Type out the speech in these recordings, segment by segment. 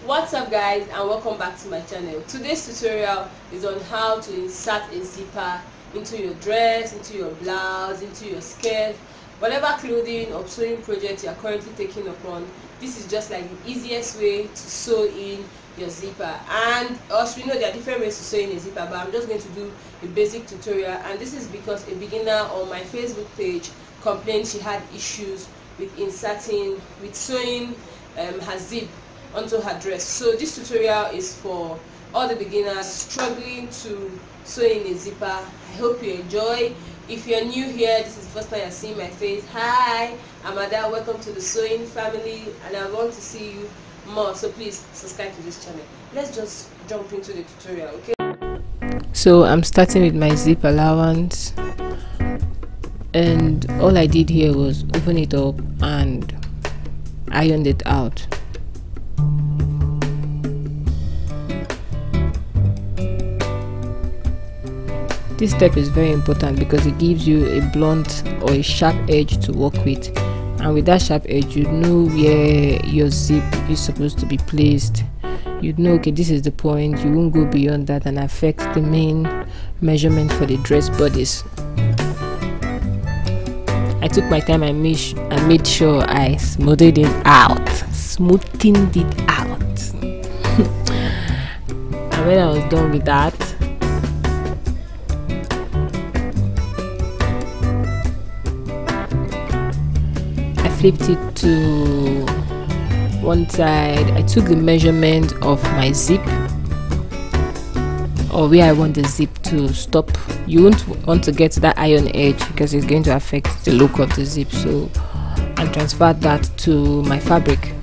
What's up guys, and welcome back to my channel. Today's tutorial is on how to insert a zipper into your dress, into your blouse, into your skirt, whatever clothing or sewing project you are currently taking upon. This is just like the easiest way to sew in your zipper. And also, we know there are different ways to sew in a zipper, but I'm just going to do a basic tutorial. And this is because a beginner on my Facebook page complained she had issues with sewing her zip onto her dress. So this tutorial is for all the beginners struggling to sew in a zipper. I hope you enjoy. If you're new here, this is the first time you're seeing my face, hi, I'm Ada. Welcome to the sewing family, and I want to see you more, so please subscribe to this channel. Let's just jump into the tutorial, okay? So I'm starting with my zip allowance, and all I did here was open it up and ironed it out. This step is very important because it gives you a blunt or a sharp edge to work with, and with that sharp edge you know where your zip is supposed to be placed. You'd know, okay, this is the point. You won't go beyond that and affect the main measurement for the dress bodies. I took my time and made sure I smoothed it out. And when I was done with that, flipped it to one side. I took the measurement of my zip, or where I want the zip to stop. You won't want to get to that iron edge because it's going to affect the look of the zip. So I transferred that to my fabric,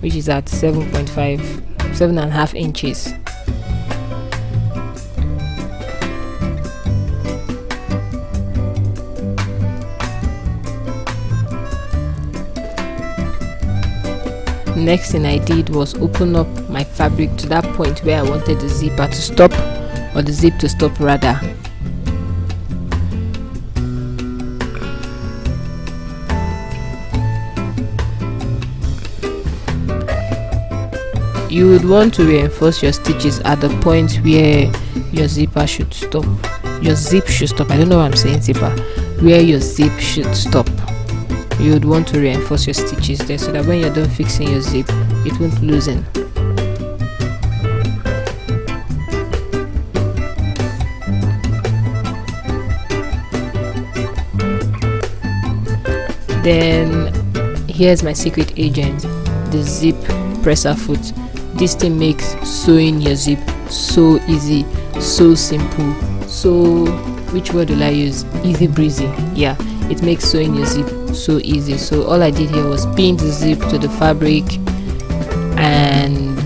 which is at 7.5 inches. Next thing I did was open up my fabric to that point where I wanted the zipper to stop, or the zip to stop rather. You would want to reinforce your stitches at the point where your zipper should stop. Your zip should stop. I don't know why I'm saying zipper. Where your zip should stop. You would want to reinforce your stitches there so that when you're done fixing your zip, it won't loosen. Then here's my secret agent, the zip presser foot. This thing makes sewing your zip so easy, so simple, so, which word will I use? Easy breezy. Yeah, it makes sewing your zip so easy. So all I did here was pin the zip to the fabric and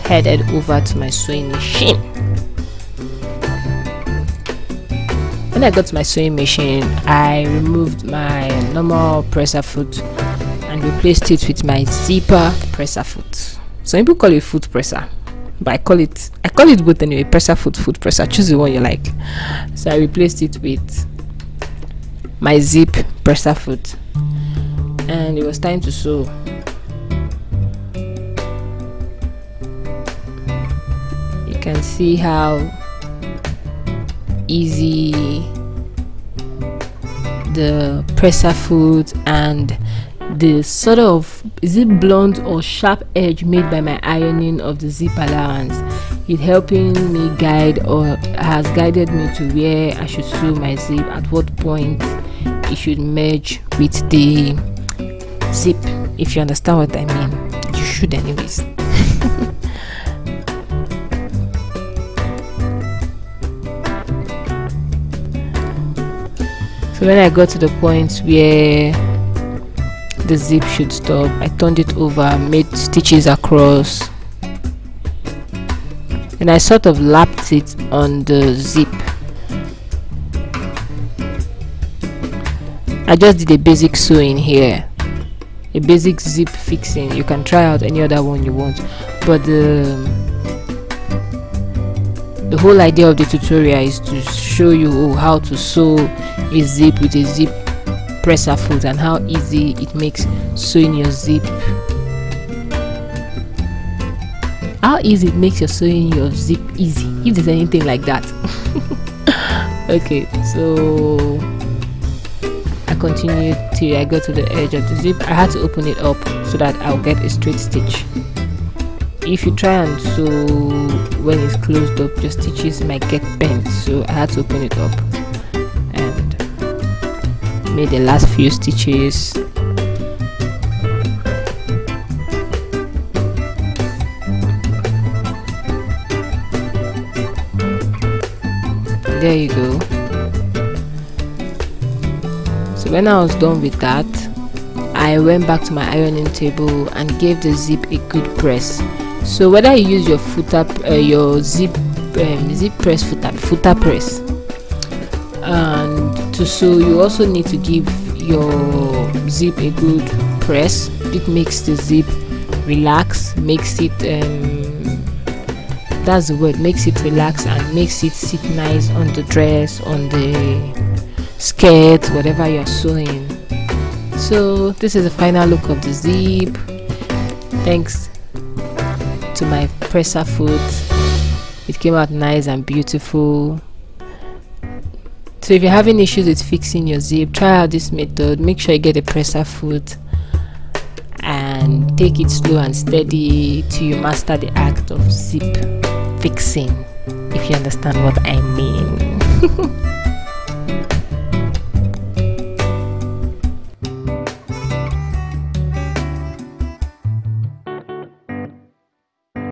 headed over to my sewing machine. When I got to my sewing machine, I removed my normal presser foot and replaced it with my zipper presser foot. Some people call it foot presser, but I call it both anyway. Presser foot, foot presser, choose the one you like. So I replaced it with my zip presser foot, and it was time to sew. You can see how easy the presser foot and the sort of, is it blunt or sharp edge made by my ironing of the zip allowance, it helping me guide, or has guided me to where I should sew my zip, at what point it should merge with the zip. If you understand what I mean, you should anyways. So when I got to the point where the zip should stop, I turned it over, made stitches across, and I sort of lapped it on the zip. I just did a basic sewing here, a basic zip fixing. You can try out any other one you want, but the The whole idea of the tutorial is to show you how to sew a zip with a zip presser foot and how easy it makes sewing your zip. How easy it makes your sewing your zip easy, if there's anything like that. Okay, so I continued till I got to the edge of the zip. I had to open it up so that I'll get a straight stitch. If you try and sew when it's closed up, your stitches might get bent, so I had to open it up and made the last few stitches. There you go. So when I was done with that, I went back to my ironing table and gave the zip a good press. So whether you use your your zip press footer press, and to sew you also need to give your zip a good press. It makes the zip relax, makes it that's the word, makes it relax and makes it sit nice on the dress, on the skirt, whatever you're sewing. So this is the final look of the zip. Thanks to my presser foot, it came out nice and beautiful. So if you're having issues with fixing your zip, try out this method. Make sure you get a presser foot and take it slow and steady till you master the act of zip fixing, if you understand what I mean.